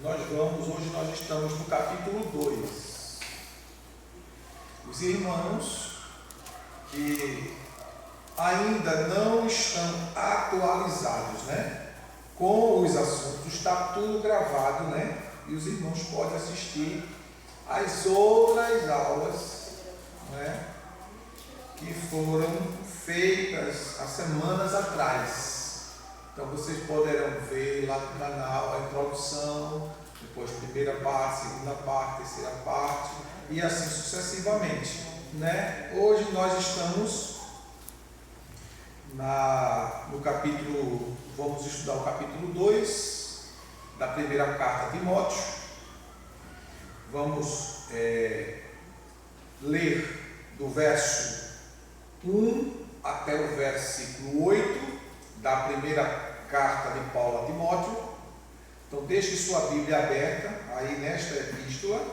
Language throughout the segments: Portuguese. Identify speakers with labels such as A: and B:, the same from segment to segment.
A: Hoje nós estamos no capítulo 2. Os irmãos que ainda não estão atualizados, com os assuntos, está tudo gravado, e os irmãos podem assistir as outras aulas, que foram feitas há semanas atrás. Então vocês poderão ver lá no canal a introdução, depois primeira parte, segunda parte, terceira parte e assim sucessivamente, Hoje nós estamos no capítulo, vamos estudar o capítulo 2 da primeira carta a Timóteo. Vamos ler do verso 1 até o versículo 8 da primeira carta de Paulo a Timóteo. Então deixe sua Bíblia aberta aí nesta epístola,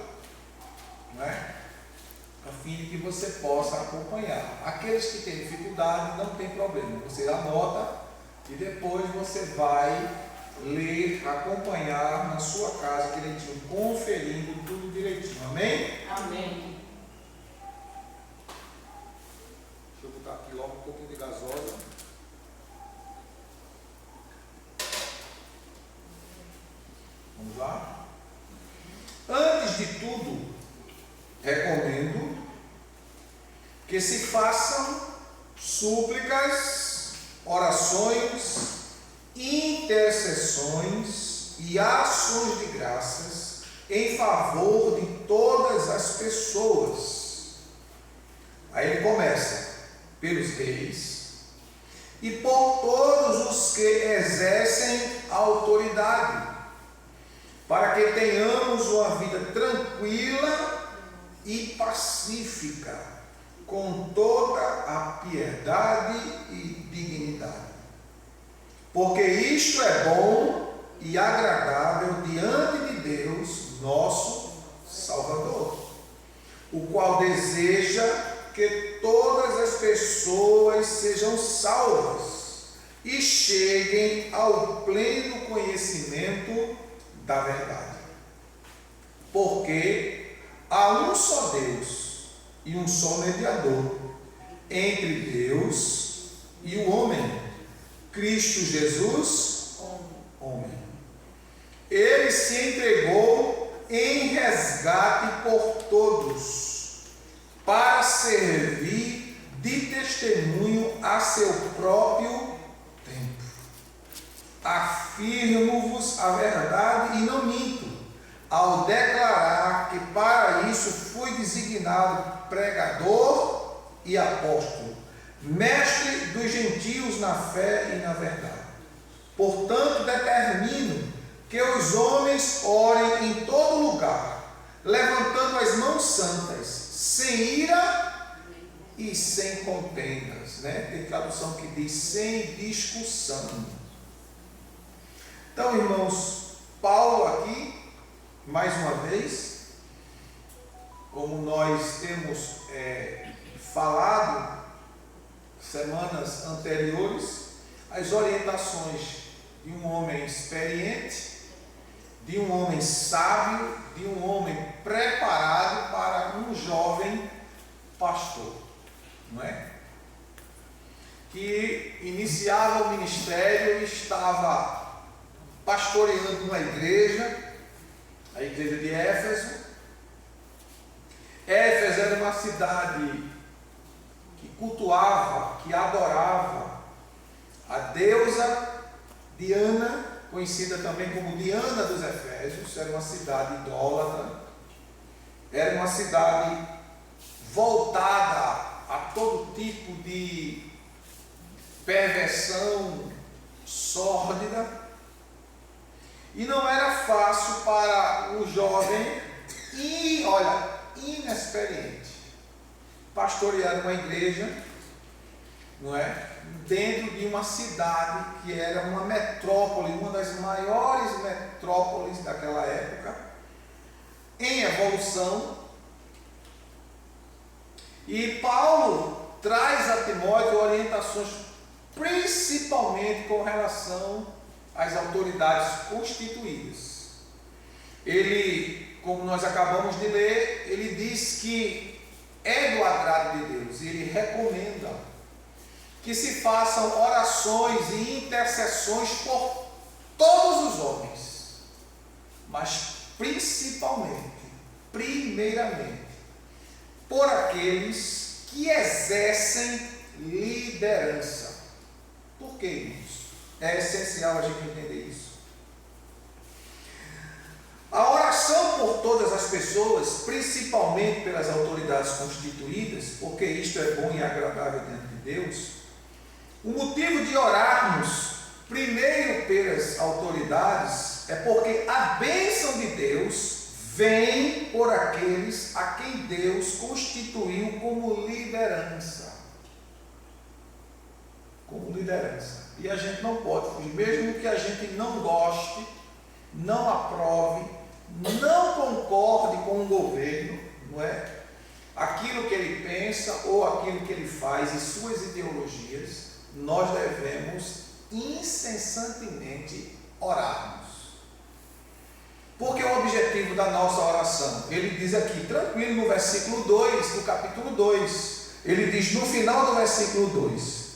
A: a fim de que você possa acompanhar. Aqueles que têm dificuldade, não tem problema, você anota e depois você vai ler, acompanhar na sua casa direitinho, conferindo tudo direitinho. Amém?
B: Amém.
A: Deixa eu botar aqui logo um pouquinho de gasosa. Vamos lá? Antes de tudo, recomendo que se façam súplicas, orações, intercessões e ações de graças em favor de todas as pessoas. Aí ele começa pelos reis e por todos os que exercem a autoridade, para que tenhamos uma vida tranquila e pacífica, com toda a piedade e dignidade. Porque isto é bom e agradável diante de Deus, nosso Salvador, o qual deseja que todas as pessoas sejam salvas e cheguem ao pleno conhecimento da verdade. Porque há um só Deus e um só mediador entre Deus e o homem, Cristo Jesus, homem. Ele se entregou em resgate por todos, para servir de testemunho a seu próprio tempo. Afirmo-vos a verdade e não minto, ao declarar que para isso fui designado pregador e apóstolo, mestre dos gentios na fé e na verdade. Portanto, determino que os homens orem em todo lugar, levantando as mãos santas, sem ira e sem contendas. Tem tradução que diz sem discussão. Então, irmãos, Paulo aqui, mais uma vez, como nós temos falado semanas anteriores, as orientações de um homem experiente, de um homem sábio, de um homem preparado para um jovem pastor, que iniciava o ministério e estava pastoreando uma igreja, a igreja de Éfeso. Éfeso era uma cidade que cultuava, que adorava a deusa Diana, conhecida também como Diana dos Efésios. Era uma cidade idólatra, era uma cidade voltada a todo tipo de perversão sórdida. E não era fácil para o jovem inexperiente pastorear uma igreja, dentro de uma cidade que era uma metrópole, uma das maiores metrópoles daquela época, em evolução. E Paulo traz a Timóteo orientações principalmente com relação às autoridades constituídas. ele, como nós acabamos de ler, ele diz que é do agrado de Deus, e ele recomenda que se façam orações e intercessões por todos os homens, mas primeiramente, por aqueles que exercem liderança. Por que isso? É essencial a gente entender isso. A oração por todas as pessoas, principalmente pelas autoridades constituídas, porque isto é bom e agradável diante de Deus. O motivo de orarmos primeiro pelas autoridades é porque a bênção de Deus vem por aqueles a quem Deus constituiu como liderança. Como liderança. E a gente não pode fugir, mesmo que a gente não goste, não aprove, não concorde com o governo, não é? Aquilo que ele pensa ou aquilo que ele faz e suas ideologias, nós devemos incessantemente orarmos. Porque o objetivo da nossa oração, ele diz aqui, tranquilo, no versículo 2, do capítulo 2, ele diz no final do versículo 2,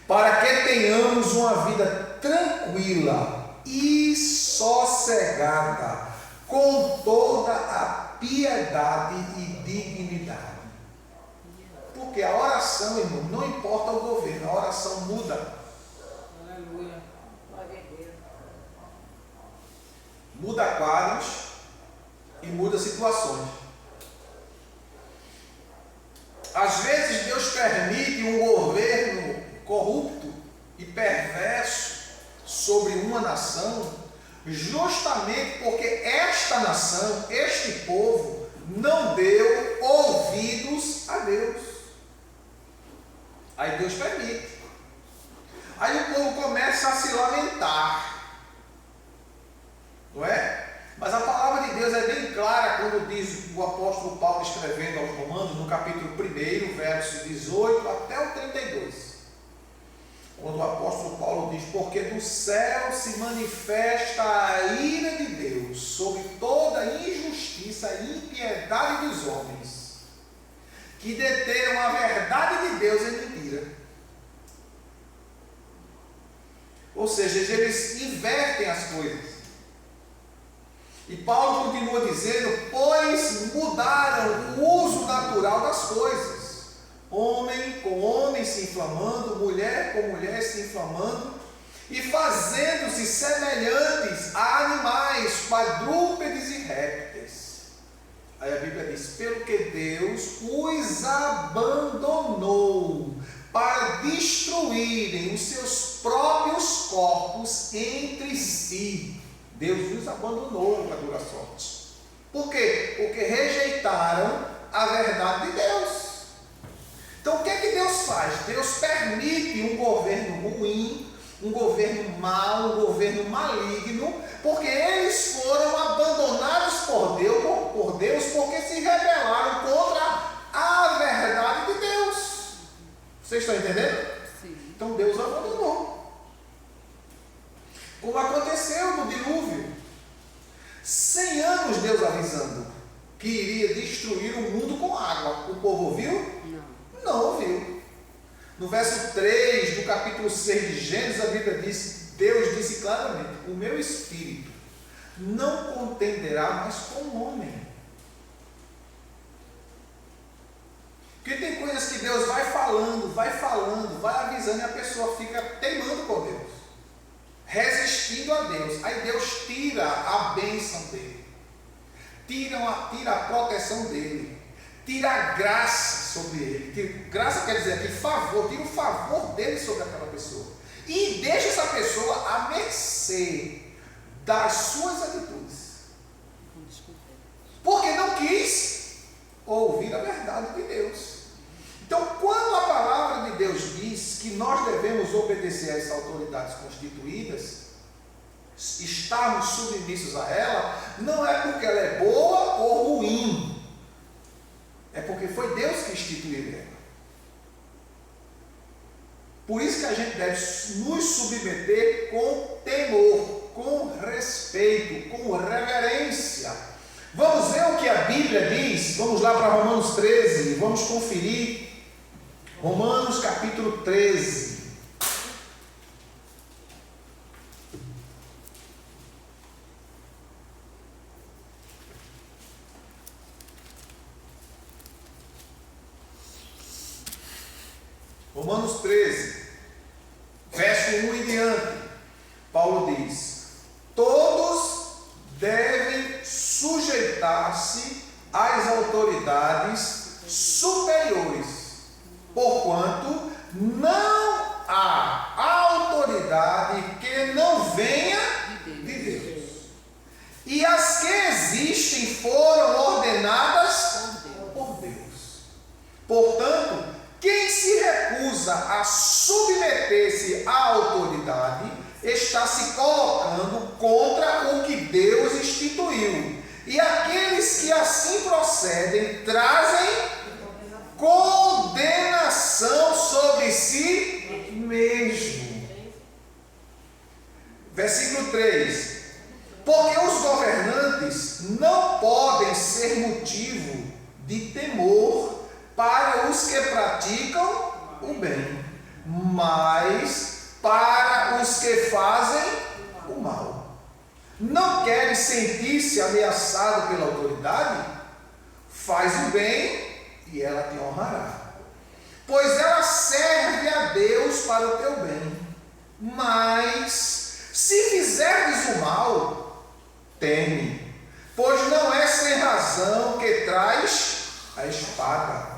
A: para que tenhamos uma vida tranquila e sossegada, com toda a piedade e dignidade. Porque a oração, irmão, não importa o governo, a oração muda.
B: Aleluia. Glória a Deus.
A: Muda quadros e muda situações. Às vezes Deus permite um governo corrupto e perverso sobre uma nação, justamente porque esta nação, este povo, não deu ouvidos a Deus. Aí Deus permite. Aí o povo começa a se lamentar, não é? Mas a palavra de Deus é bem clara quando diz o apóstolo Paulo escrevendo aos Romanos, no capítulo 1, verso 18 até o 32. Quando o apóstolo Paulo diz, porque do céu se manifesta a ira de Deus sobre toda a injustiça e impiedade dos homens, que deteram a verdade de Deus em mentira. Ou seja, eles invertem as coisas. E Paulo continua dizendo, pois mudaram o uso natural das coisas. Homem com homem se inflamando, mulher com mulher se inflamando, e fazendo-se semelhantes a animais, quadrúpedes e répteis. Aí a Bíblia diz, pelo que Deus os abandonou para destruírem os seus próprios corpos entre si. Deus os abandonou para durar sorte. Por quê? Porque rejeitaram a verdade de Deus. Então o que é que Deus faz? Deus permite um governo ruim, um governo mau, um governo maligno, porque eles foram abandonados por Deus porque se rebelaram contra a verdade de Deus. Vocês estão entendendo?
B: Sim.
A: Então Deus abandonou. Como aconteceu no dilúvio. 100 anos Deus avisando que iria destruir o mundo com água. O povo ouviu? Não ouviu. No verso 3 do capítulo 6 de Gênesis, a Bíblia diz, Deus disse claramente, o meu espírito não contenderá mais com o homem. Porque tem coisas que Deus vai falando, vai avisando, e a pessoa fica teimando com Deus, resistindo a Deus. Aí Deus tira a bênção dele, tira a proteção dele, tira a graça sobre ele. Graça quer dizer aqui favor, tira o favor dele sobre aquela pessoa e deixa essa pessoa à mercê das suas atitudes, porque não quis ouvir a verdade de Deus. Então, quando a palavra de Deus diz que nós devemos obedecer a essas autoridades constituídas, estarmos submissos a ela, não é porque ela é boa ou ruim, é porque foi Deus que instituiu ela. Por isso que a gente deve nos submeter com temor, com respeito, com reverência. que a Bíblia diz. Vamos lá para Romanos 13, vamos conferir. Romanos capítulo 13. Romanos 13, verso 1 em diante, Paulo diz: todos devem sujeitar-se às autoridades superiores, porquanto não há autoridade que não venha de Deus. E as que existem foram ordenadas por Deus. Portanto, quem se recusa a submeter-se à autoridade está se colocando contra o que Deus instituiu. E aqueles que assim procedem trazem condenação sobre si mesmo. Versículo 3. Porque os governantes não podem ser motivo de temor para os que praticam o bem, mas para os que fazem o mal. Não queres sentir-se ameaçado pela autoridade? Faz o bem e ela te honrará, pois ela serve a Deus para o teu bem. Mas se fizeres o mal, teme, pois não é sem razão que traz a espada.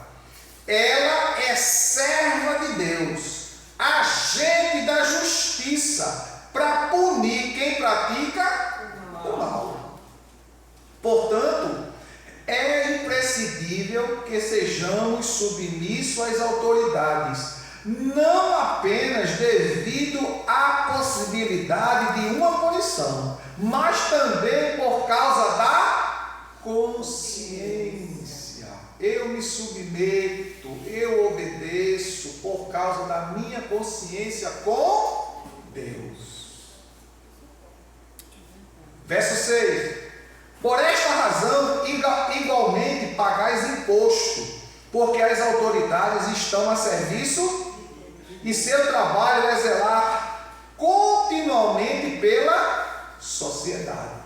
A: Ela é serva de Deus, agente da justiça, para punir quem pratica o mal. Portanto, é imprescindível que sejamos submissos às autoridades, não apenas devido à possibilidade de uma punição, mas também por causa da consciência. Eu me submeto, eu obedeço por causa da minha consciência com Deus. Verso 6. Por esta razão, igualmente pagais imposto, porque as autoridades estão a serviço e seu trabalho é zelar continuamente pela sociedade.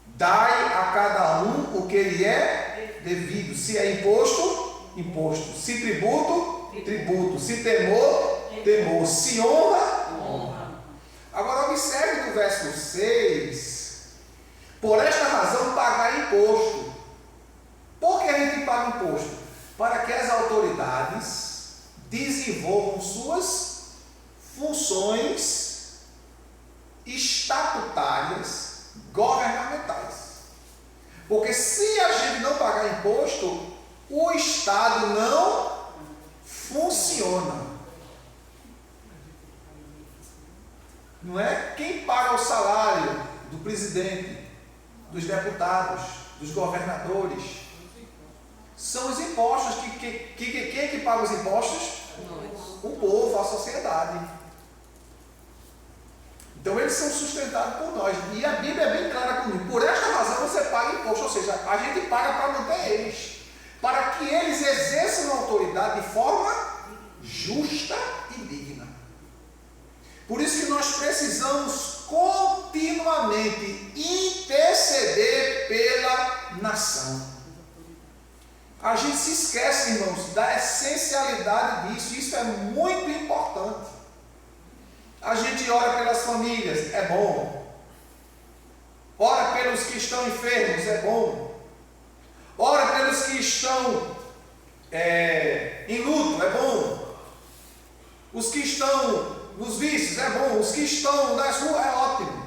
A: Dai a cada um o que lhe é devido. Se é imposto, imposto. Se tributo, tributo. Se temor, temor. Se honra, honra. Agora observe no verso 6. Por esta razão pagar imposto. Por que a gente paga imposto? Para que as autoridades desenvolvam suas funções estatutárias governamentais. Porque se a gente não pagar imposto, o Estado não funciona. Não é quem paga o salário do presidente, dos deputados, dos governadores. São os impostos. Quem é que paga os impostos? O povo, a sociedade. Então eles são sustentados por nós. E a Bíblia é bem clara comigo. Por esta razão você paga imposto. Ou seja, a gente paga para manter eles. Para que eles exerçam a autoridade de forma justa e digna. Por isso que nós precisamos continuamente interceder pela nação. A gente se esquece, irmãos, da essencialidade disso. Isso é muito importante. A gente ora pelas famílias, é bom. Ora pelos que estão enfermos, é bom. Ora pelos que estão em luto, é bom. Os que estão nos vícios, é bom. Os que estão nas ruas, é ótimo.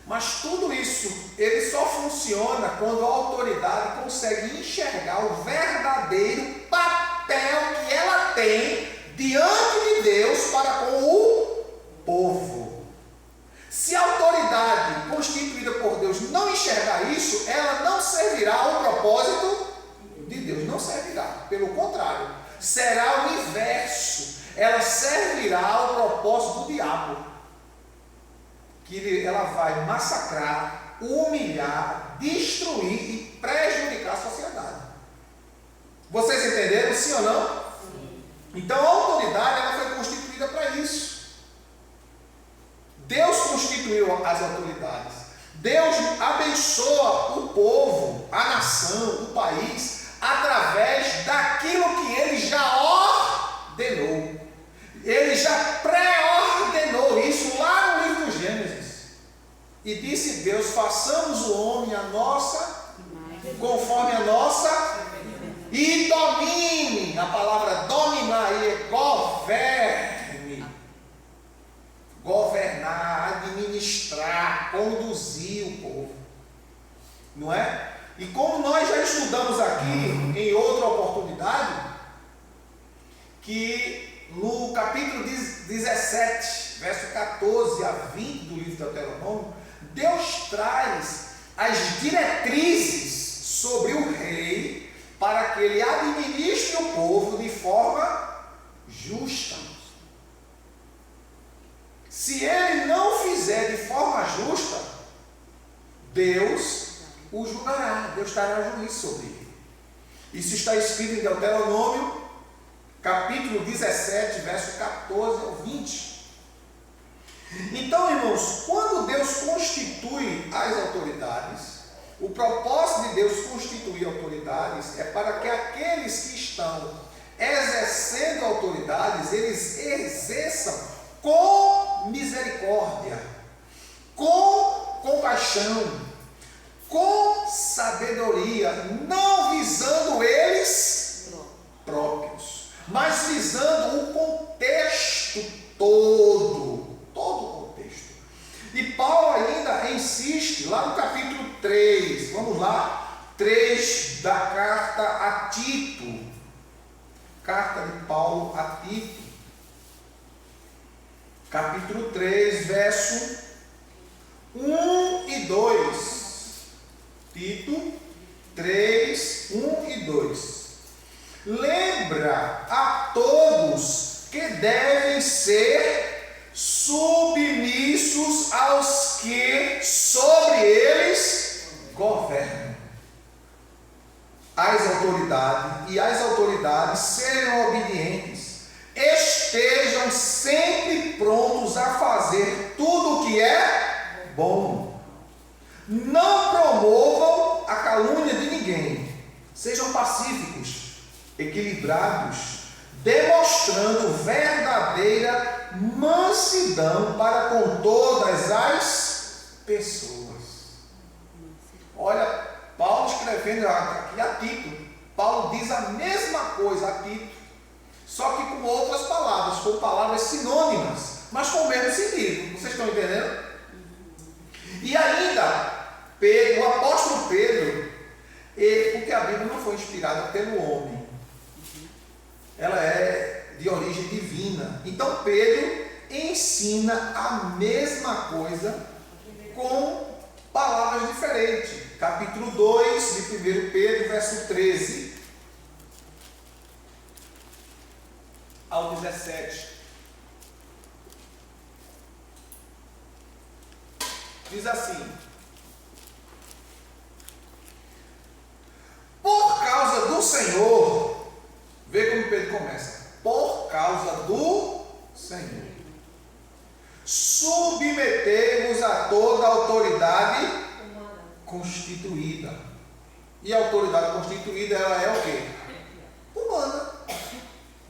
A: Mas tudo isso, ele só funciona quando a autoridade consegue enxergar o verdadeiro papel que ela tem diante de Deus para com o povo. Se a autoridade constituída por Deus não enxergar isso, ela não servirá ao propósito de Deus, não servirá. Pelo contrário, será o inverso. Ela servirá ao propósito do diabo, que ela vai massacrar, humilhar, destruir e prejudicar a sociedade. Vocês entenderam, sim ou não? Sim. Então a autoridade ela foi constituída para isso. Deus constituiu as autoridades. Deus abençoa o povo, a nação, o país, através daquilo que Ele já ordenou. Ele já pré-ordenou isso lá no livro do Gênesis. E disse Deus, façamos o homem a nossa, conforme a nossa, e domine. A palavra dominar aí é governe. Governar, administrar, conduzir o povo. Não é? E como nós já estudamos aqui em outra oportunidade, que no capítulo 17, verso 14 a 20 do livro de Deuteronômio, Deus traz as diretrizes sobre o rei para que ele administre o povo de forma justa. Se ele não fizer de forma justa, Deus o julgará, Deus trará juízo sobre ele. Isso está escrito em Deuteronômio, capítulo 17, verso 14 ao 20. Então, irmãos, quando Deus constitui as autoridades, o propósito de Deus constituir autoridades é para que aqueles que estão exercendo autoridades, eles exerçam com misericórdia, com compaixão, com sabedoria, não visando eles próprios, mas visando o contexto todo o contexto. E Paulo ainda insiste lá no capítulo 3, vamos lá, 3 da carta a Tito, carta de Paulo a Tito, capítulo 3, verso 1 e 2. Tito 3, 1 e 2. Lembra a todos que devem ser submissos aos que sobre eles governam. As autoridades, e as autoridades sejam obedientes, estejam sempre prontos a fazer tudo o que é bom. Não promovam a calúnia de ninguém. Sejam pacíficos, equilibrados, demonstrando verdadeira mansidão para com todas as pessoas. Olha, Paulo escrevendo aqui a Tito, Paulo diz a mesma coisa a Tito, só que com outras palavras, com palavras sinônimas, mas com o mesmo sentido. Vocês estão entendendo? E ainda, Pedro, o apóstolo Pedro, porque a Bíblia não foi inspirada pelo homem, ela é de origem divina. Então Pedro ensina a mesma coisa com palavras diferentes. Capítulo 2 de 1 Pedro, verso 13 ao 17. Diz assim: por causa do Senhor, vê como Pedro começa, por causa do Senhor, submetei-vos a toda a autoridade constituída. E a autoridade constituída, ela é o quê? Humana.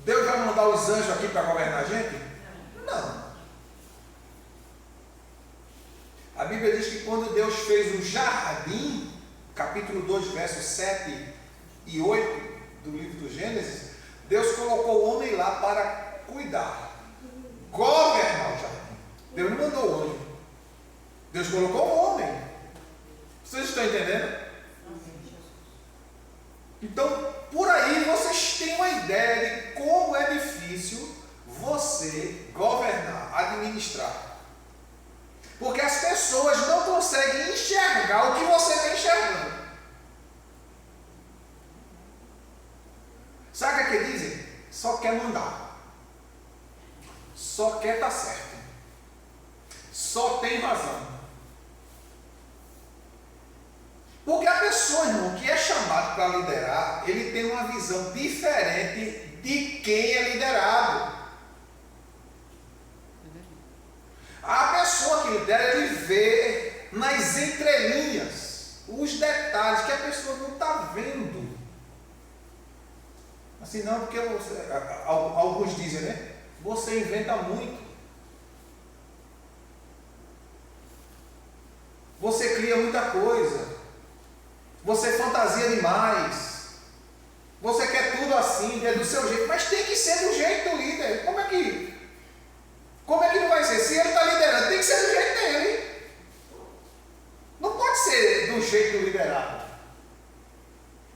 A: Deus vai mandar os anjos aqui para governar a gente? Não. A Bíblia diz que quando Deus fez o jardim, capítulo 2, versos 7 e 8 do livro do Gênesis, Deus colocou o homem lá para cuidar, governar o jardim. Deus não mandou o anjo. Deus colocou o homem. Vocês estão entendendo? Então, por aí vocês têm uma ideia de como é difícil você governar, administrar. Porque as pessoas não conseguem enxergar o que você está enxergando. Sabe o que dizem? Só quer mandar. Só quer estar certo. só tem razão. Porque a pessoa, irmão, que é chamado para liderar, ele tem uma visão diferente de quem é liderado. A pessoa que lidera, ele vê nas entrelinhas os detalhes que a pessoa não está vendo. Assim não, porque alguns dizem, né? Você inventa muito. Você cria muita coisa. Você fantasia demais. Você quer tudo assim, é do seu jeito. Mas tem que ser do jeito do líder. Como é que não vai ser? Se ele está liderando, tem que ser do jeito dele. Não pode ser do jeito do liderado.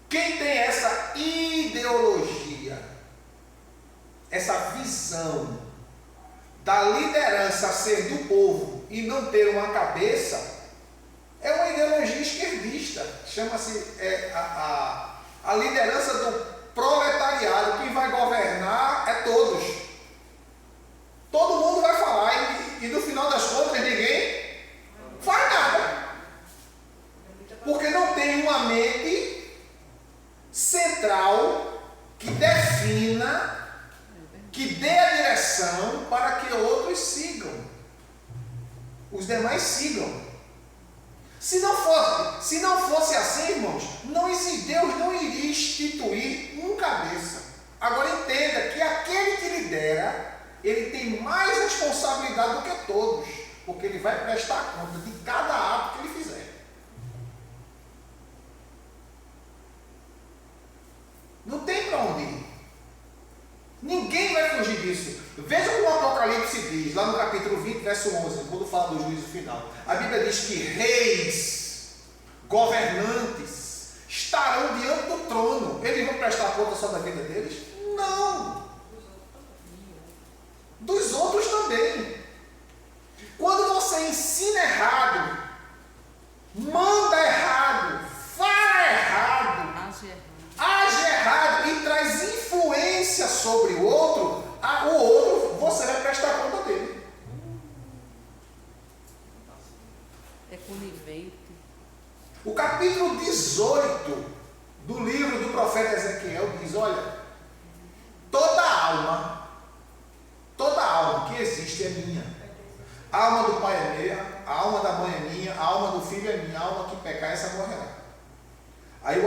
A: Quem tem essa ideologia, essa visão da liderança ser do povo e não ter uma cabeça, é uma ideologia esquerdista. Chama-se a liderança do proletariado. Quem vai governar é todos. Todo mundo vai falar e no final das contas ninguém faz nada. Porque não tem uma mente central que defina, que dê a direção para que outros sigam. Os demais sigam. Se não fosse assim, irmãos, Deus não iria instituir um cabeça. Agora entenda que aquele que lidera, ele tem mais responsabilidade do que todos, porque ele vai prestar conta de cada ato que ele fizer. Não tem para onde ir. Ninguém vai fugir disso. Veja como o Apocalipse diz, lá no capítulo 20, verso 11, quando fala do juízo final. A Bíblia diz que reis, governantes, estarão diante do trono. Eles vão prestar conta só da vida deles? Não. Dos outros também. Quando você ensina errado, manda errado, fala errado, age errado e traz influência sobre o outro, você vai prestar conta dele.
B: É conivente.
A: O capítulo 18 do livro do profeta Ezequiel diz: olha, toda alma que existe é minha. A alma do pai é minha, a alma da mãe é minha, a alma do filho é minha, a alma que pecar, essa morrerá. Aí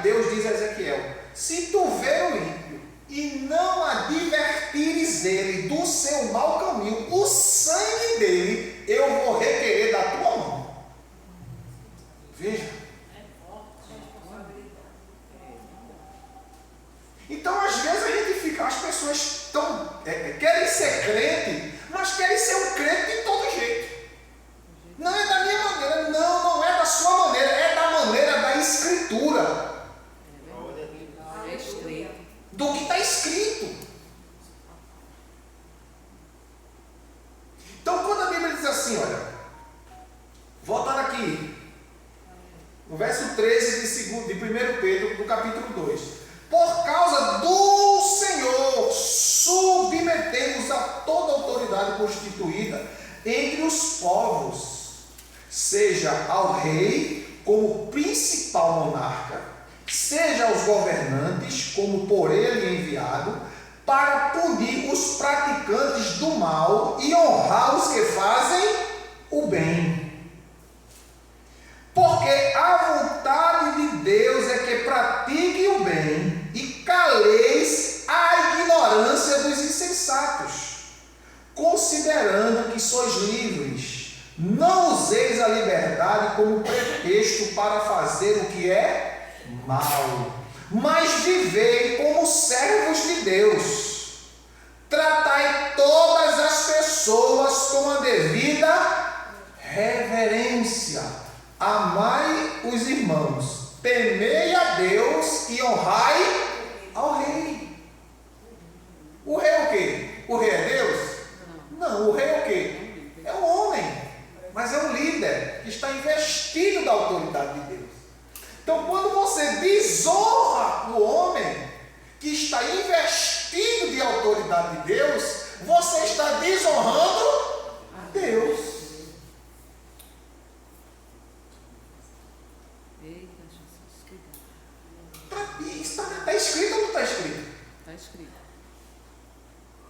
A: Deus diz a Ezequiel: se tu ver o ímpio e não advertires ele do seu mau caminho, o sangue dele eu vou requerer da tua mão. Veja. Então, às vezes a gente fica, as pessoas querem ser crente, mas querem ser um crente de todo jeito. Não é da minha maneira, não é da sua maneira, é da maneira da Escritura. Do que está escrito. Então, quando a Bíblia diz assim, olha, voltando aqui, no verso 13 de 1 Pedro, do capítulo 2: por causa do Senhor, submetemos a toda autoridade constituída entre os povos, seja ao rei como principal monarca, seja aos governantes como por ele enviado, para punir os praticantes do mal e honrar os que fazem o bem. Porque a vontade de Deus é que pratique o bem e caleis a ignorância dos insensatos, considerando que sois livres. Não useis a liberdade como pretexto para fazer o que é mal, mas vivei como servos de Deus. Tratai todas as pessoas com a devida reverência. Amai os irmãos, temei a Deus e honrai ao rei. O rei é o quê? O rei é Deus? Não, o rei é o quê? É um homem, mas é um líder que está investido da autoridade de Deus. Então, quando você desonra o homem que está investido de autoridade de Deus, você está desonrando a Deus.
B: Eita, Jesus, cuidado.
A: Isso está escrito ou não está escrito?
B: Está escrito.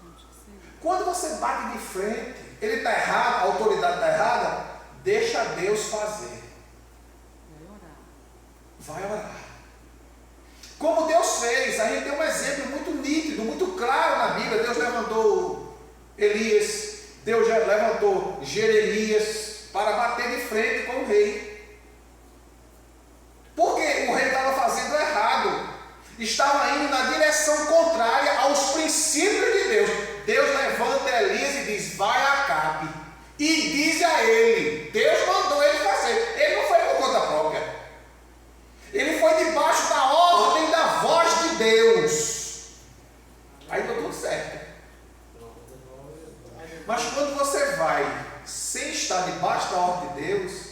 B: Não te sei.
A: Quando você bate de frente, ele está errado, a autoridade está errada, deixa Deus fazer.
B: Vai orar.
A: Vai orar. Como Deus fez, a gente tem um exemplo muito nítido, muito claro na Bíblia. Deus levantou Elias, Deus já levantou Jeremias para bater de frente com o rei. Porque o rei estava fazendo errado, estava indo na direção contrária aos princípios de Deus. Deus levanta Elias e diz: vai a Acabe e diz a ele. Deus mandou ele fazer, ele não foi por conta própria. Ele foi debaixo da ordem da voz de Deus. Aí deu tudo certo. Mas quando você vai sem estar debaixo da ordem de Deus,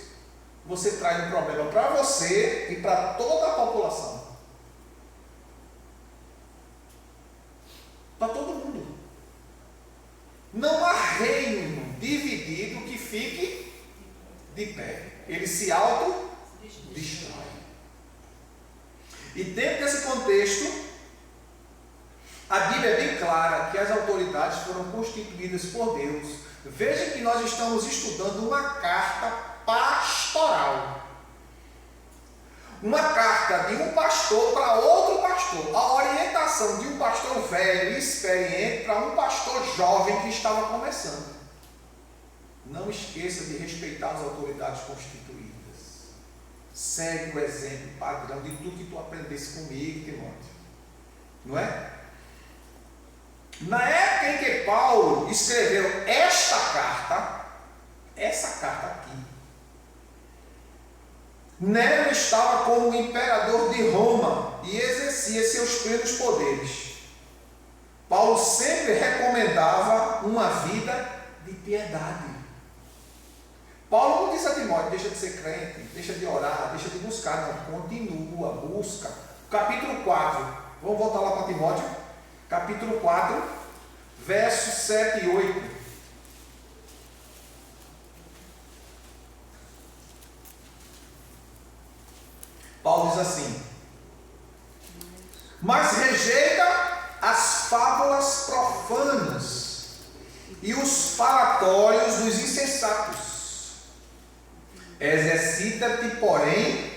A: você traz um problema para você e para toda a população. Para todo mundo. Não há reino dividido que fique de pé. Ele se autodestrói. E dentro desse contexto, a Bíblia é bem clara que as autoridades foram constituídas por Deus. Veja que nós estamos estudando uma carta pastoral. Uma carta de um pastor para outro pastor. A orientação de um pastor velho e experiente para um pastor jovem que estava começando. Não esqueça de respeitar as autoridades constituídas. Segue o exemplo padrão de tudo que tu aprendesse comigo, Timóteo. Não é? Na época em que Paulo escreveu essa carta aqui, Nero estava como imperador de Roma e exercia seus plenos poderes. Paulo sempre recomendava uma vida de piedade. Paulo não disse a Timóteo: deixa de ser crente, deixa de orar, deixa de buscar. Não, continua, busca. Capítulo 4, vamos voltar lá para Timóteo. Capítulo 4, versos 7 e 8. Paulo diz assim: mas rejeita as fábulas profanas e os falatórios dos insensatos. Exercita-te, porém,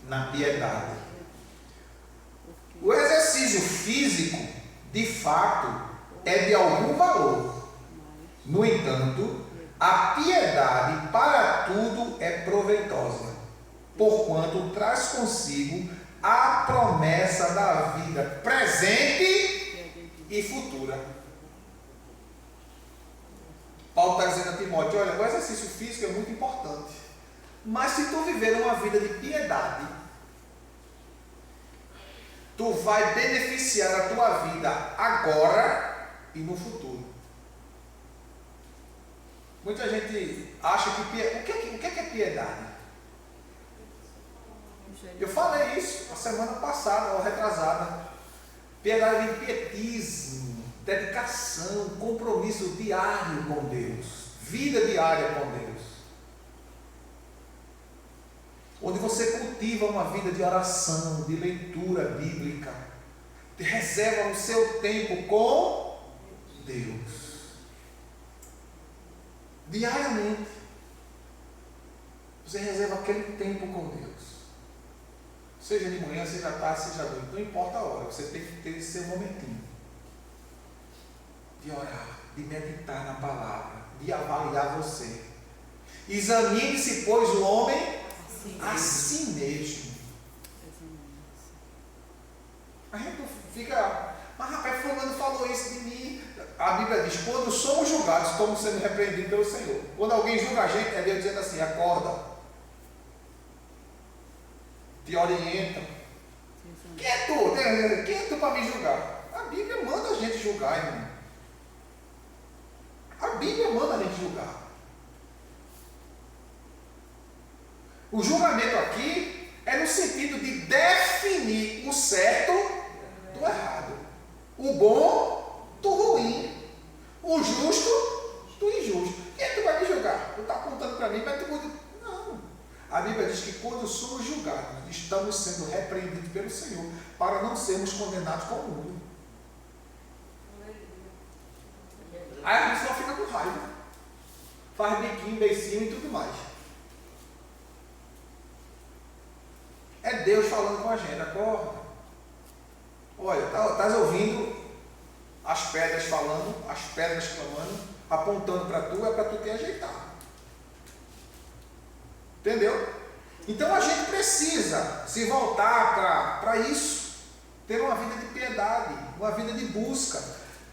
A: na piedade. O exercício físico, de fato, é de algum valor. No entanto, a piedade para tudo é proveitosa, porquanto traz consigo a promessa da vida presente e futura. Paulo está dizendo a Timóteo: olha, o exercício físico é muito importante, mas se tu viver uma vida de piedade, tu vai beneficiar a tua vida agora e no futuro. Muita gente acha que o que é piedade? Eu falei isso a semana passada, ou retrasada. Piedade de pietismo, dedicação, compromisso diário com Deus, vida diária com Deus. Onde você cultiva uma vida de oração, de leitura bíblica, reserva o seu tempo com Deus. Diariamente, você reserva aquele tempo com Deus. Seja de manhã, seja à tarde, seja à noite, não importa a hora, você tem que ter esse seu momentinho de orar, de meditar na palavra, de avaliar você. Examine-se, pois, o homem a si mesmo. A gente fica: mas rapaz, fulano falou isso de mim. A Bíblia diz: quando somos julgados, estamos sendo repreendidos pelo Senhor. Quando alguém julga a gente, é Deus dizendo assim: acorda, te orienta. Quem é tu? Quem é tu para me julgar? A Bíblia manda a gente julgar, irmão. A Bíblia manda a gente julgar. O julgamento aqui é no sentido de definir o certo do errado, o bom do ruim, o justo do injusto. Quem é que tu vai me julgar? Tu está apontando para mim, mas tu muda. Não. A Bíblia diz que que quando somos julgados, estamos sendo repreendidos pelo Senhor, para não sermos condenados com o mundo. Aí a pessoa fica com raiva, faz biquinho, beicinho e tudo mais. É Deus falando com a gente, acorda. Olha, estás ouvindo as pedras falando, as pedras clamando, apontando para tu, é para tu te ajeitar. Entendeu? Então a gente precisa se voltar para isso, ter uma vida de piedade, uma vida de busca.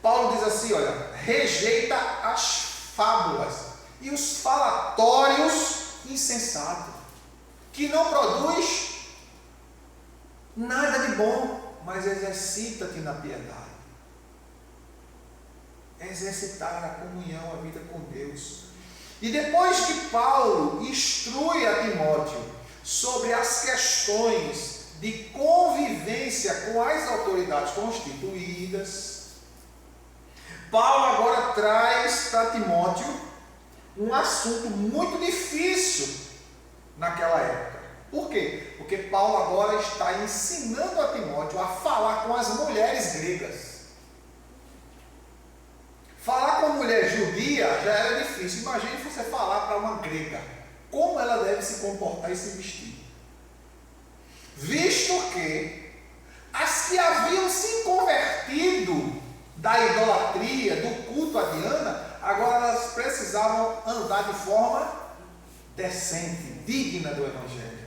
A: Paulo diz assim, olha, rejeita as fábulas e os falatórios insensatos, que não produz nada de bom, mas exercita-te na piedade. Exercitar a comunhão, a vida com Deus. E depois que Paulo instrui a Timóteo sobre as questões de convivência com as autoridades constituídas, Paulo agora traz para Timóteo um assunto muito difícil naquela época. Por quê? Porque Paulo agora está ensinando a Timóteo a falar com as mulheres gregas. Falar com uma mulher judia já era difícil. Imagine você falar para uma grega como ela deve se comportar e se vestir. Visto que as que haviam se convertido da idolatria, do culto a Diana, agora elas precisavam andar de forma decente, digna do Evangelho.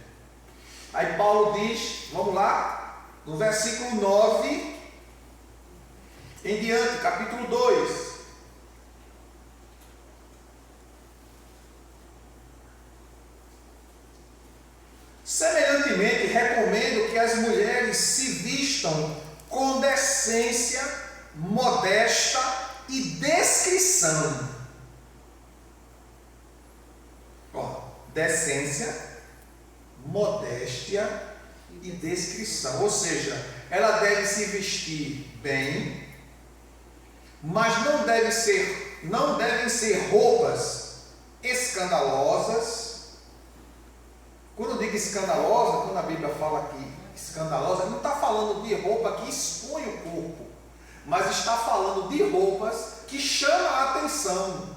A: Aí Paulo diz, vamos lá, no versículo 9 em diante, capítulo 2. Semelhantemente, recomendo que as mulheres se vistam com decência, modesta e descrição. Decência, modéstia e descrição. Ou seja, ela deve se vestir bem, mas não devem ser roupas escandalosas. Quando eu digo escandalosa, quando a Bíblia fala aqui escandalosa, não está falando de roupa que expõe o corpo, mas está falando de roupas que chamam a atenção.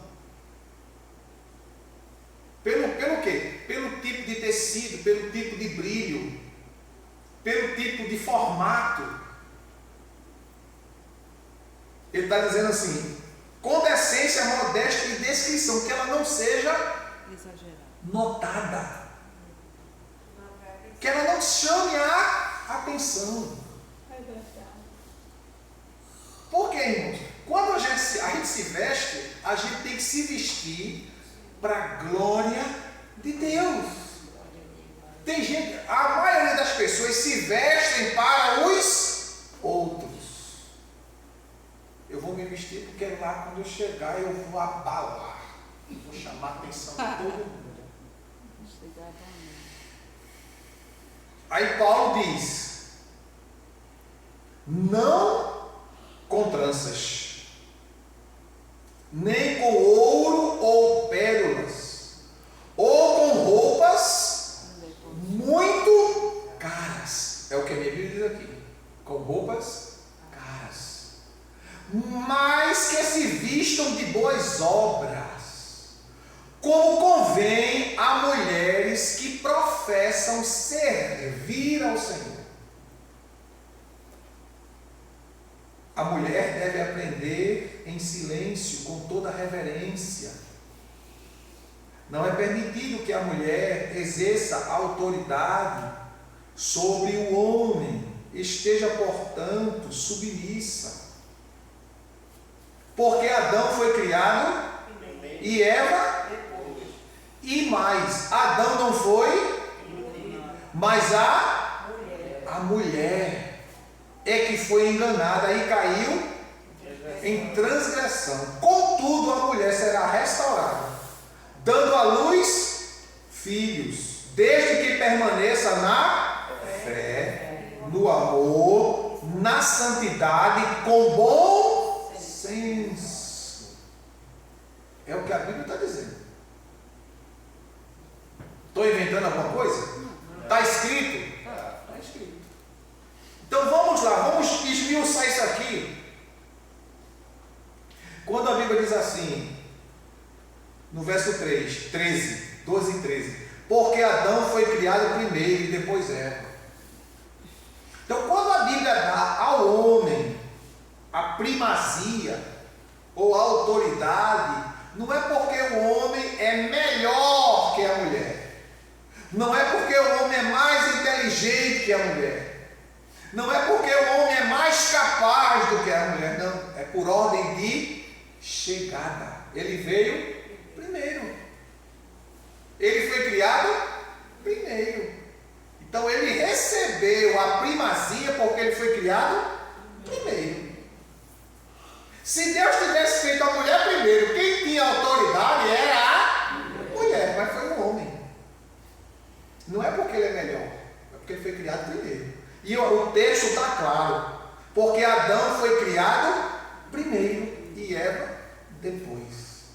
A: Pelo quê? Pelo tipo de tecido, pelo tipo de brilho, pelo tipo de formato. Ele está dizendo assim, com decência, modéstia e descrição, que ela não seja
B: exagerada,
A: notada. Que ela não chame a atenção. Por quê, irmãos? Quando a gente se veste, a gente tem que se vestir para a glória de Deus. Tem gente, a maioria das pessoas se vestem para os outros. Eu vou me vestir porque lá quando eu chegar eu vou abalar, vou chamar a atenção de todo mundo. Aí Paulo diz, não com tranças, nem com ouro ou pérolas, ou com roupas muito caras. É o que a minha Bíblia diz aqui, com roupas caras, mas que se vistam de boas obras, como convém a mulheres que professam servir ao Senhor. A mulher deve aprender em silêncio, com toda reverência. Não é permitido que a mulher exerça autoridade sobre o homem, esteja, portanto, submissa. Porque Adão foi criado e Eva, e mais, Adão não foi, mas a mulher é que foi enganada e caiu em transgressão. Contudo, a mulher será restaurada, dando à luz filhos, desde que permaneça na fé, no amor, na santidade, com bom senso. É o que a Bíblia está dizendo. Estou inventando alguma coisa? ele e depois Eva. Então, quando a Bíblia dá ao homem a primazia ou a autoridade, não é porque o homem é melhor que a mulher. Não é porque o homem é mais inteligente que a mulher. Não é porque o homem é mais capaz do que a mulher. Não, é por ordem de chegada. Ele veio primeiro. Ele foi criado primeiro. Então ele recebeu a primazia porque ele foi criado primeiro. Se Deus tivesse feito a mulher primeiro, quem tinha autoridade era a mulher, mas foi o homem. Não é porque ele é melhor, é porque ele foi criado primeiro. E o texto está claro, porque Adão foi criado primeiro e Eva depois.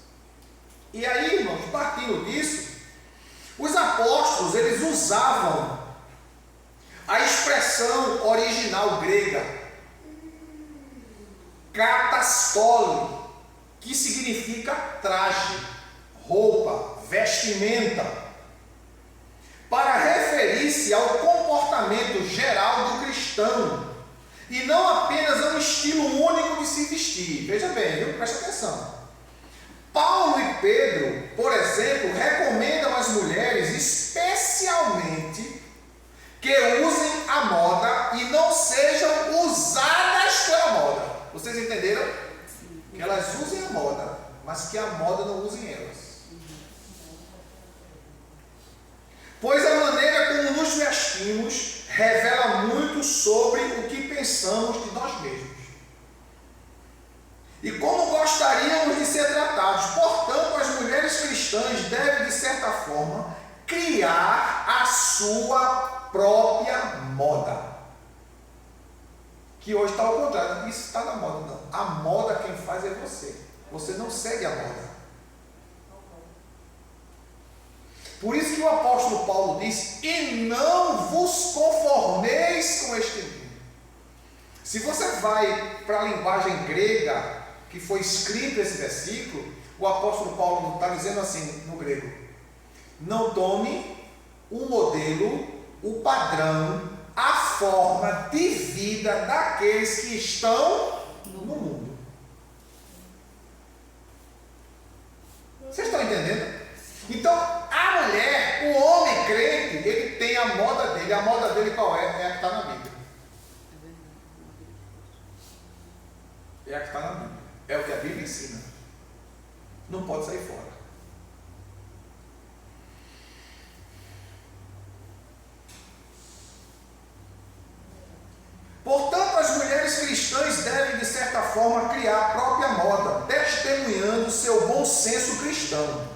A: E aí, irmãos, partindo disso, os apóstolos, eles usavam a expressão original grega, katastole, que significa traje, roupa, vestimenta, para referir-se ao comportamento geral do cristão, e não apenas a um estilo único de se vestir. Veja bem, viu? Presta atenção. Paulo e Pedro, por exemplo, recomendam às mulheres especialmente que usem a moda e não sejam usadas pela moda. Vocês entenderam?
B: Sim.
A: Que elas usem a moda, mas que a moda não use elas. Pois a maneira como nos vestimos revela muito sobre o que pensamos de nós mesmos e como gostaríamos de ser tratados. Portanto, as mulheres cristãs devem, de certa forma, criar a sua própria moda. Que hoje está ao contrário. Isso está na moda, não. A moda quem faz é você. Você não segue a moda. Por isso que o apóstolo Paulo diz: e não vos conformeis com este mundo. Se você vai para a linguagem grega que foi escrito esse versículo, o apóstolo Paulo está dizendo assim no grego: não tome o modelo, o padrão, a forma de vida daqueles que estão no mundo. Vocês estão entendendo? Então, a mulher, o homem crente, ele tem a moda dele. A moda dele qual é? É a que está na Bíblia. É a que está na Bíblia. É o que a Bíblia ensina. Não pode sair fora. Portanto, as mulheres cristãs devem, de certa forma, criar a própria moda, testemunhando seu bom senso cristão.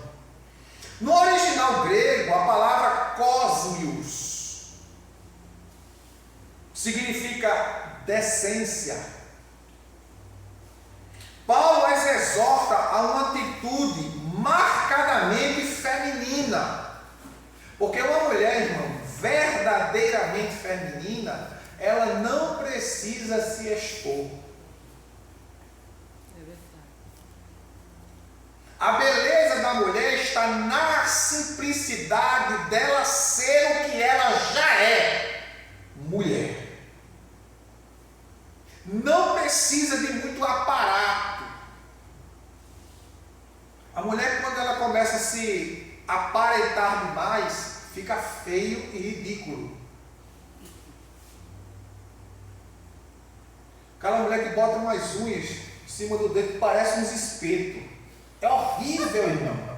A: No original grego, a palavra cosmios significa decência. Paulo as exorta a uma atitude marcadamente feminina. Porque uma mulher, irmão, verdadeiramente feminina, ela não precisa se expor.
B: É verdade.
A: A beleza da mulher está na simplicidade dela ser o que ela já é: mulher. Não precisa de muito aparato. A mulher, quando ela começa a se aparentar demais, fica feio e ridículo. Aquela mulher que bota umas unhas em cima do dedo que parece uns espetos. É horrível, irmão.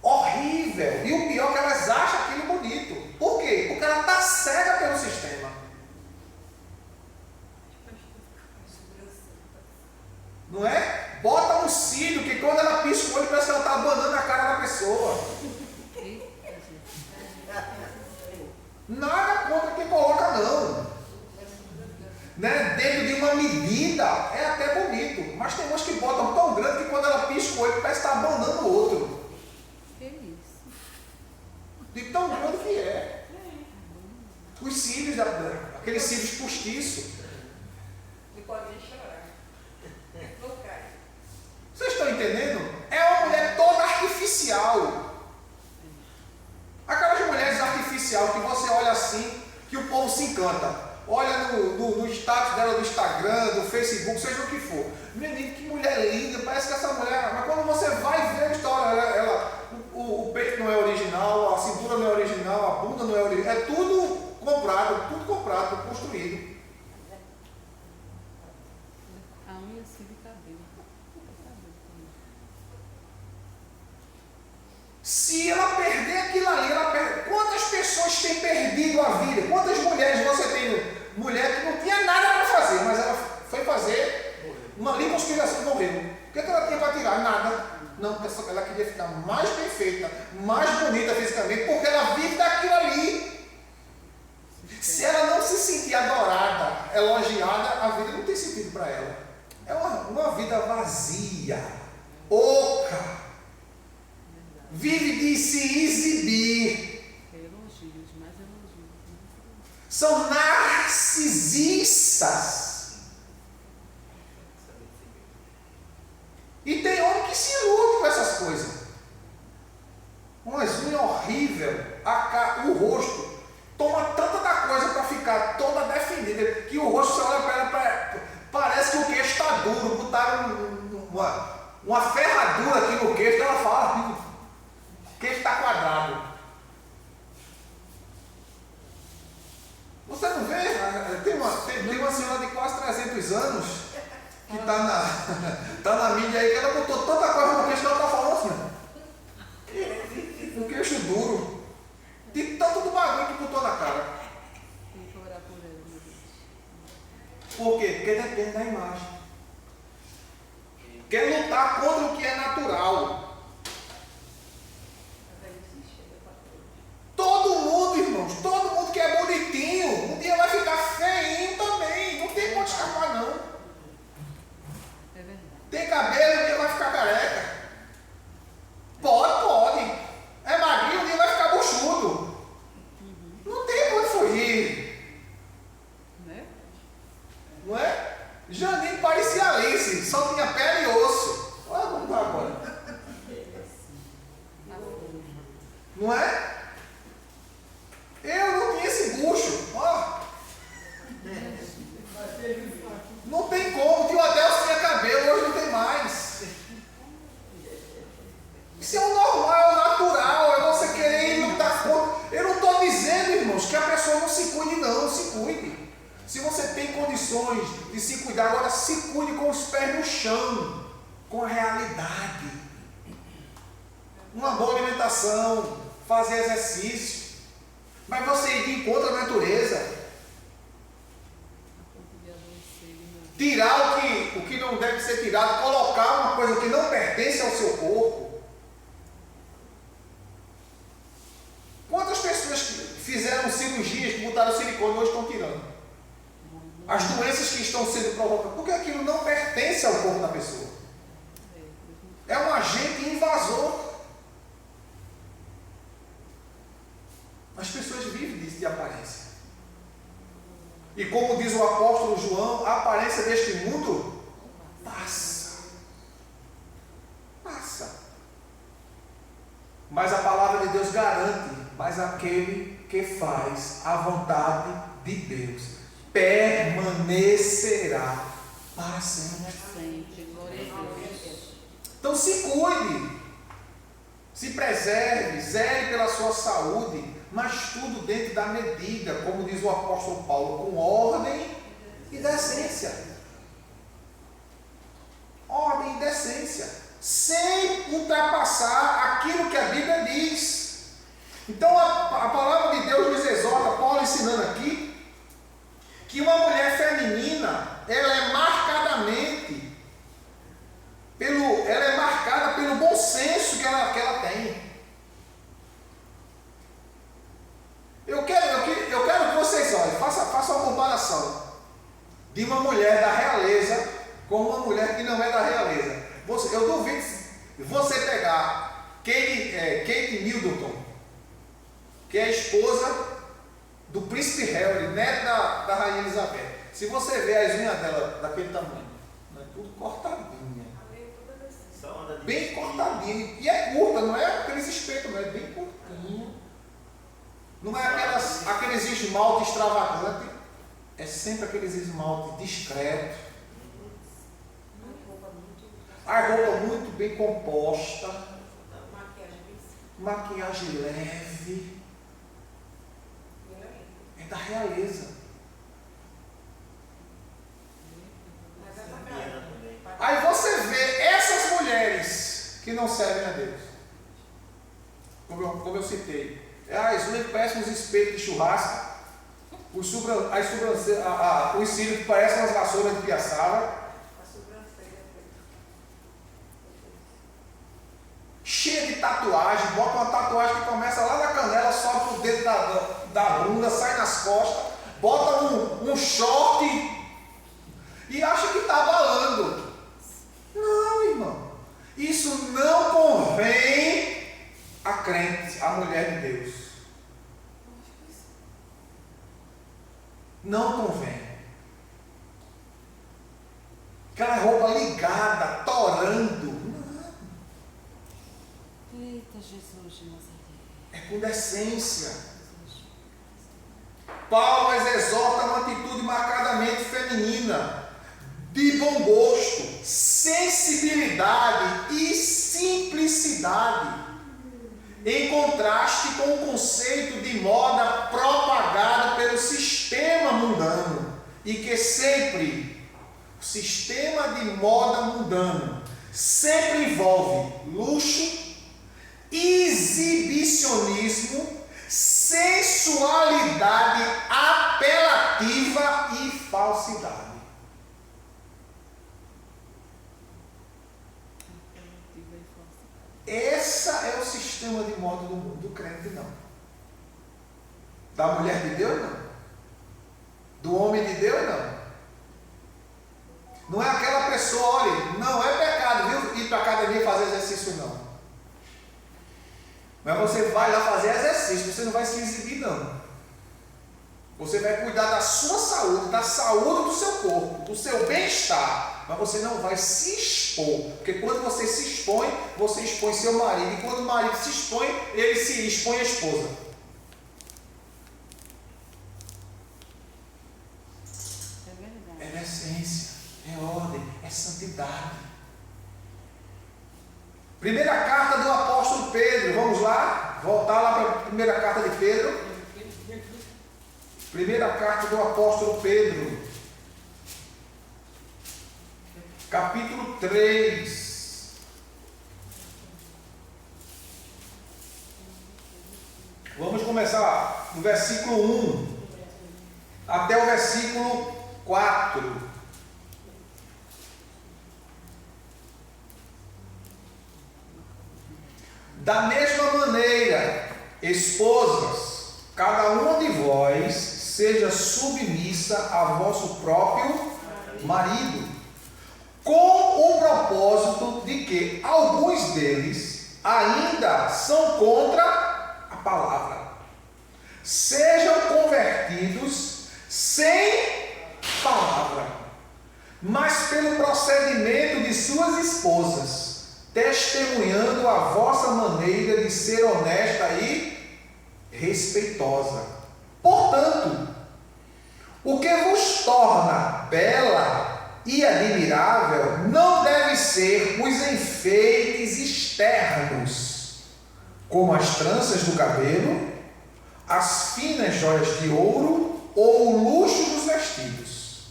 A: Horrível. E o pior é que elas acham aquilo bonito. Por quê? Porque ela está cega pelo sistema. Não é? Bota um cílio que quando ela pisca o olho parece que ela está abanando a cara da pessoa. Nada contra quem coloca, não. Né? Dentro de uma medida é até bonito, mas tem umas que botam tão grande que quando ela pisca o olho parece que está abandonando o outro.
B: Que isso?
A: De tão grande que é. Os cílios, aqueles cílios postiços.
C: Não pode nem chorar. Não cai.
A: Vocês estão entendendo? É uma mulher toda artificial. social que você olha assim, que o povo se encanta. Olha no status dela do Instagram, do Facebook, seja o que for. Menino, que mulher linda, parece que essa mulher. Mas quando você vai ver a história, o peito não é original, a cintura não é original, a bunda não é original. É tudo comprado, construído.
B: A unha assim de cabelo.
A: Se ela perder aquilo ali, quantas pessoas têm perdido a vida? Quantas mulheres você tem? Mulher que não tinha nada para fazer, mas ela foi fazer uma lipoaspiração e morreu. O que ela tinha para tirar? Nada. Não, porque ela queria ficar mais bem feita, mais bonita fisicamente, porque ela vive daquilo ali. Se ela não se sentir adorada, elogiada, a vida não tem sentido para ela. É uma vida vazia, oca. Vive de se exibir.
B: Elogios, mais elogios.
A: São narcisistas. E tem homem que se ilude com essas coisas. Umas unhas horríveis, o rosto toma tanta da coisa para ficar toda definida, que o rosto, você olha para ela, parece que o queixo está duro. Botaram uma ferradura aqui no queixo, ela fala. O queixo está quadrado. Você não vê? Tem uma senhora de quase 300 anos que está na mídia aí, que ela botou tanta coisa no queixo que ela está falando assim. O queixo duro. De tanto do bagulho que botou na cara.
B: Tem que orar por ela, meu Deus.
A: Por quê? Porque depende da imagem. Quer lutar contra o que é natural. Todo mundo, irmãos, todo mundo que é bonitinho, um dia vai ficar feinho também. Não tem como escapar, não.
B: É verdade.
A: Tem cabelo, um dia vai ficar careca. Pode. É magrinho, um dia vai ficar buchudo. Não tem como fugir.
B: Né?
A: Não é? Janine parecia Alice, só tinha pele e osso. Olha como está agora. Não é? Eu não tinha esse bucho. Ó. Não tem como. Tio Adelso tinha cabelo, hoje não tem mais. Isso é o normal, é o natural. É você querer lutar contra. Eu não estou dizendo, irmãos, que a pessoa não se cuide, não. Se cuide. Se você tem condições de se cuidar, agora se cuide com os pés no chão, com a realidade. Uma boa alimentação, fazer exercício. Mas você ir de encontro à natureza, tirar o que não deve ser tirado, colocar uma coisa que não pertence ao seu corpo. Quantas pessoas que fizeram cirurgias, que botaram silicone, hoje estão tirando? As doenças que estão sendo provocadas, porque aquilo não pertence ao corpo da pessoa. É um agente invasor. As pessoas vivem disso, de aparência. E como diz o apóstolo João, a aparência deste mundo passa. Mas a palavra de Deus garante, mas aquele que faz a vontade de Deus permanecerá para sempre.
B: Glória a Deus.
A: Então se cuide, se preserve, zele pela sua saúde, mas tudo dentro da medida, como diz o apóstolo Paulo, com ordem e decência. Ordem e decência, sem ultrapassar aquilo que a Bíblia diz. Então a palavra de Deus nos exorta, Paulo ensinando aqui, que uma mulher feminina, ela é marcada pelo bom senso que ela tem. Eu quero que vocês olhem, façam uma comparação de uma mulher da realeza com uma mulher que não é da realeza. Eu duvido você pegar Kate Middleton, que é a esposa do príncipe Harry, neto da rainha Elizabeth. Se você ver as unhas dela daquele tamanho, né, tudo cortadinha. Bem cortadinha. E é curta, não é aqueles espetos, não é bem curtinho. Não é aqueles esmalte extravagante, é sempre aqueles esmalte discreto. A roupa muito bem composta, maquiagem leve, é da realeza. Aí você vê essas mulheres que não servem a Deus, como eu citei, as mulheres parecem uns espelhos de churrasco, os cílios que parecem umas vassouras de piaçava, cheia de tatuagem, bota uma tatuagem que começa lá na canela, sobe pro dedo da bunda, sai nas costas, bota um short e acha que está balando. Não, irmão. Isso não convém a crente, a mulher de Deus. Não convém. Aquela roupa ligada, torando.
B: Eita, Jesus de Nazaré.
A: É com decência. Paulo exorta uma atitude marcadamente feminina, de bom gosto, sensibilidade e simplicidade, em contraste com o conceito de moda propagado pelo sistema mundano, e que sempre, o sistema de moda mundano, sempre envolve luxo, exibicionismo, sensualidade apelativa e falsidade. Esse é o sistema de moda do mundo. Do crente não. Da mulher de Deus não. Do homem de Deus não. Não é aquela pessoa, olha, não é pecado, viu, ir para a academia fazer exercício não. Mas você vai lá fazer exercício, você não vai se exibir não. Você vai cuidar da sua saúde, da saúde do seu corpo, do seu bem-estar. Mas você não vai se expor. Porque quando você se expõe, você expõe seu marido. E quando o marido se expõe, ele se expõe a esposa.
B: É verdade.
A: É decência, é ordem, é santidade. Primeira carta do apóstolo Pedro. Vamos lá? Voltar lá para a primeira carta de Pedro. Primeira carta do apóstolo Pedro, capítulo 3. Vamos começar no versículo 1 até o versículo 4. Da mesma maneira, esposas, cada uma de vós seja submissa a vosso próprio marido, com o propósito de que alguns deles ainda são contra a palavra, sejam convertidos sem palavra, mas pelo procedimento de suas esposas, testemunhando a vossa maneira de ser honesta e respeitosa. Portanto, o que vos torna bela e admirável não deve ser os enfeites externos, como as tranças do cabelo, as finas joias de ouro ou o luxo dos vestidos.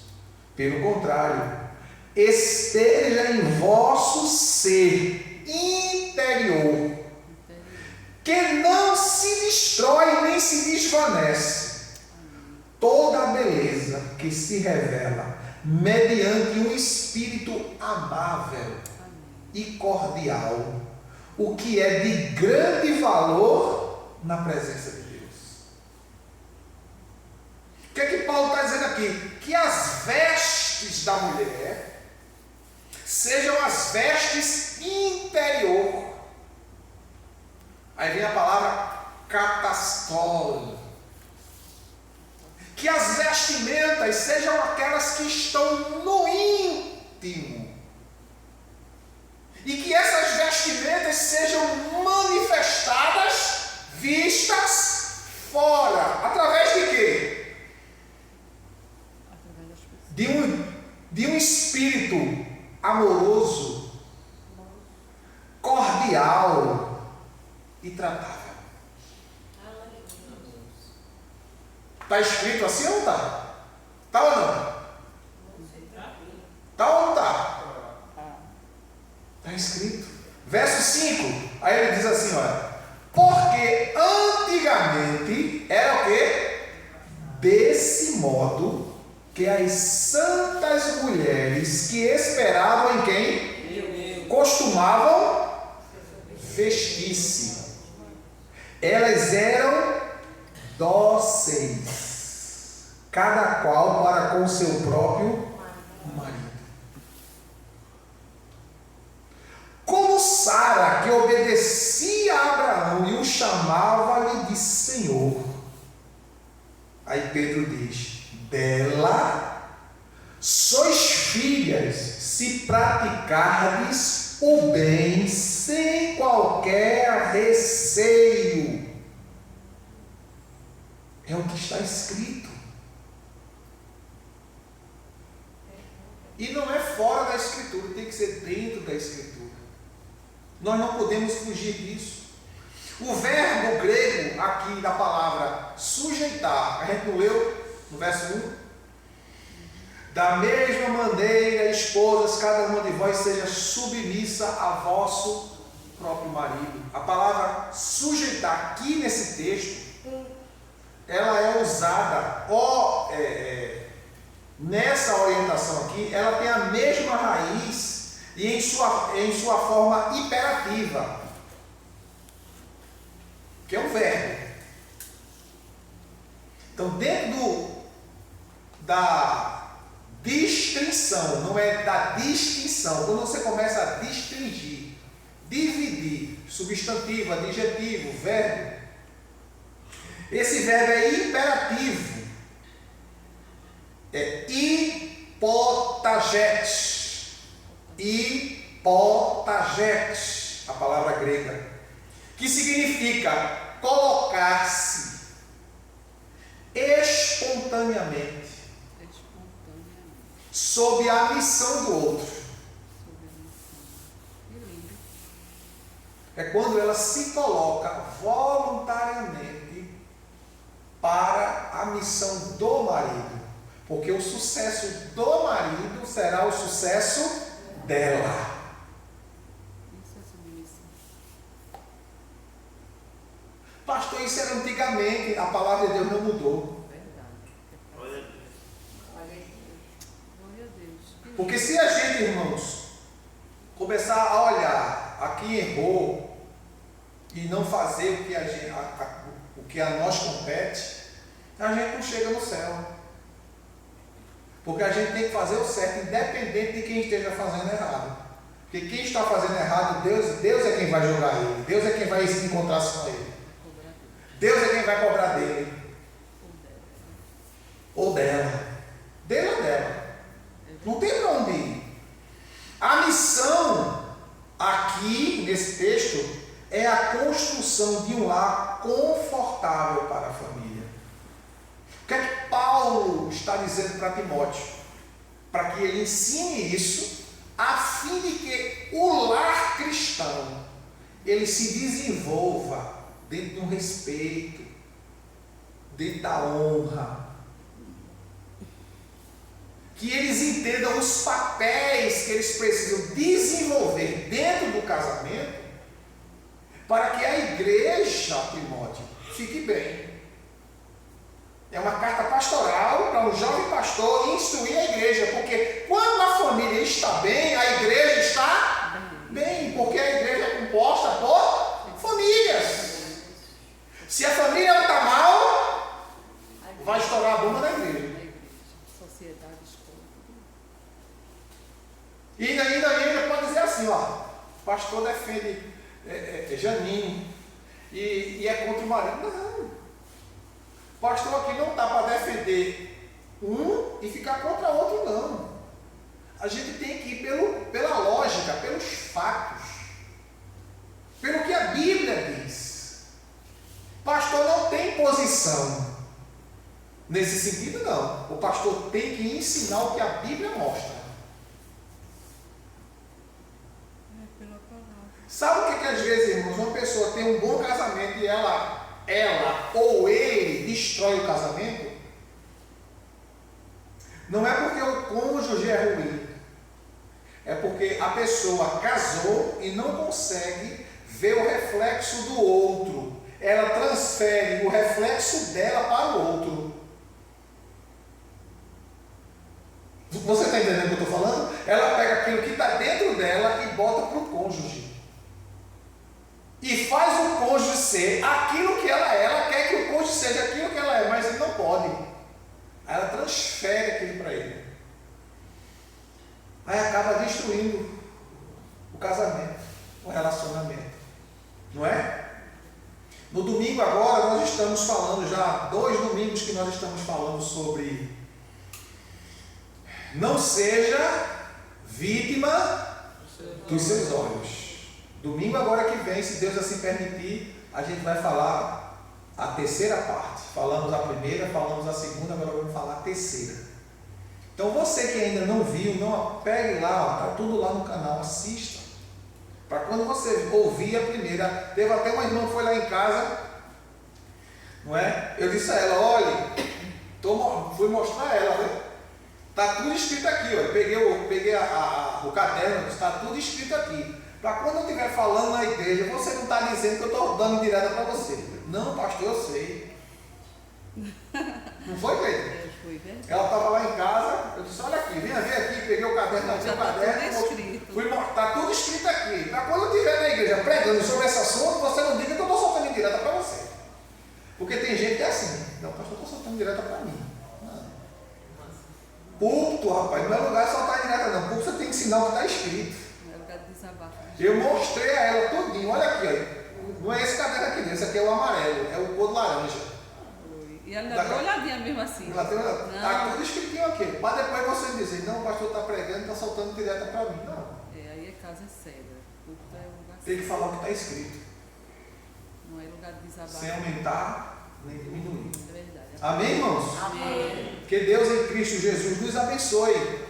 A: Pelo contrário, esteja em vosso ser interior, que não se destrói nem se desvanece, toda a beleza que se revela mediante um espírito amável e cordial, o que é de grande valor na presença de Deus. O que é que Paulo está dizendo aqui? Que as vestes da mulher sejam as vestes interior. Aí vem a palavra catastol. Que as vestimentas sejam aquelas que estão no íntimo. E que essas vestimentas sejam manifestadas, vistas fora. Através de quê?
B: Através das pessoas.
A: De um espírito amoroso, cordial e tratável. Está escrito assim ou não está? Está ou não? Está ou não está? Está escrito. Verso 5. Aí ele diz assim, olha. Porque antigamente era o quê? Desse modo que as santas mulheres que esperavam em quem? Costumavam vestir-se. Elas eram dóceis, cada qual para com seu próprio marido. Como Sara, que obedecia a Abraão e o chamava-lhe de Senhor. Aí Pedro diz: dela sois filhas, se praticardes o bem sem qualquer receio. É o que está escrito. E não é fora da Escritura, tem que ser dentro da Escritura. Nós não podemos fugir disso. O verbo grego aqui da palavra sujeitar, a gente não leu no verso 1? Da mesma maneira, esposas, cada uma de vós seja submissa a vosso próprio marido. A palavra sujeitar aqui nesse texto, ela é usada nessa orientação aqui, ela tem a mesma raiz e em sua forma imperativa, que é um verbo. Então, dentro da distinção, não é da distinção, quando você começa a distinguir, dividir, substantivo, adjetivo, verbo, esse verbo é imperativo. É hipotagetes. Hipotagetes, a palavra grega, que significa colocar-se espontaneamente sob a missão do outro. É quando ela se coloca voluntariamente para a missão do marido. Porque o sucesso do marido será o sucesso dela.
B: Isso é submissão.
A: Pastor, isso era antigamente, a palavra de Deus não mudou.
B: Verdade.
C: Glória
B: Glória a Deus.
A: Porque se a gente, irmãos, começar a olhar a quem errou e não fazer o que a nós compete, a gente não chega no céu. Porque a gente tem que fazer o certo, independente de quem esteja fazendo errado. Porque quem está fazendo errado, Deus é quem vai julgar ele. Deus é quem vai se encontrar com ele. Deus é quem vai cobrar dele. Ou dela. Dele ou dela. Não tem para onde ir. A missão aqui, nesse texto, é a construção de um lar confortável para a família. O que é que Paulo está dizendo para Timóteo? Para que ele ensine isso, a fim de que o lar cristão ele se desenvolva dentro de um respeito, dentro da honra, que eles entendam os papéis que eles precisam desenvolver dentro do casamento, para que a igreja, Timóteo, fique bem. É uma carta pastoral para um jovem pastor instruir a igreja, porque quando a família está bem, a igreja está bem, porque a igreja é composta por famílias. Se a família não está mal, vai estourar a bomba da igreja.
B: Sociedade, escola.
A: E ainda pode dizer assim, ó, o pastor defende Janine e é contra o marido. Não. O pastor aqui não está para defender um e ficar contra outro, não. A gente tem que ir pela lógica, pelos fatos, pelo que a Bíblia diz. Pastor não tem imposição. Nesse sentido, não. O pastor tem que ensinar o que a Bíblia mostra.
B: É pela palavra.
A: Sabe o que às vezes, irmãos, uma pessoa tem um bom casamento e ela ou ele destrói o casamento? Não é porque o cônjuge é ruim. É porque a pessoa casou e não consegue ver o reflexo do outro. Ela transfere o reflexo dela para o outro. Você está entendendo o que eu estou falando? Ela pega aquilo que está dentro dela e bota para o cônjuge. E faz o cônjuge ser aquilo que ela é. Ela quer que o cônjuge seja aquilo que ela é, mas ele não pode. Aí ela transfere aquilo para ele. Aí acaba destruindo o casamento, o relacionamento. Não é? No domingo agora nós estamos falando, já 2 domingos que nós estamos falando sobre não seja vítima dos seus olhos. Domingo agora que vem, se Deus assim permitir, a gente vai falar a terceira parte. Falamos a primeira, falamos a segunda, agora vamos falar a terceira. Então você que ainda não viu, não pegue lá, está tudo lá no canal, assista. Para quando você ouvir a primeira, teve até uma irmã que foi lá em casa, não é? Eu disse a ela, olha, fui mostrar a ela, né? Está tudo escrito aqui, ó. Peguei o caderno, está tudo escrito aqui. Para quando eu estiver falando na igreja, você não está dizendo que eu estou dando direta para você. Não, pastor, eu sei. Não foi, Cleiton?
B: Foi verdade.
A: Ela estava lá em casa, eu disse, olha aqui, venha ver aqui, peguei o caderno, abri o caderno, está tudo escrito aqui. Para quando eu estiver na igreja pregando sobre esse assunto, você não diga que eu estou soltando direta para você. Porque tem gente que é assim, não, pastor, eu estou soltando direta para mim. Púlpito, rapaz, não é lugar de soltar direta não. Púlpito você tem que ensinar o que está escrito.
B: Não é lugar de desabafo.
A: Eu mostrei a ela tudinho, olha aqui, ó. Não é esse caderno aqui, esse aqui é o amarelo, é o cor de laranja.
B: E ela deu uma olhadinha mesmo assim.
A: Está tudo escritinho aqui. Mas depois você dizer, não, o pastor está pregando, está soltando direta para mim. Não.
B: Aí é casa cega. Púlpito é lugar
A: Tem que falar o que está escrito.
B: Não é lugar de desabafo.
A: Sem aumentar nem diminuir.
B: É verdade.
A: Amém, irmãos?
C: Amém.
A: Que Deus em Cristo Jesus nos abençoe.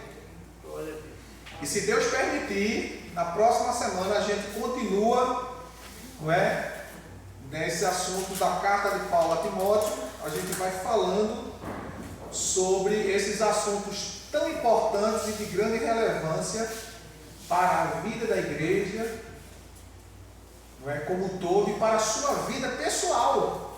A: E se Deus permitir, na próxima semana a gente continua, não é? Nesse assunto da carta de Paulo a Timóteo, a gente vai falando sobre esses assuntos tão importantes e de grande relevância para a vida da igreja, não é? Como um todo, e para a sua vida pessoal.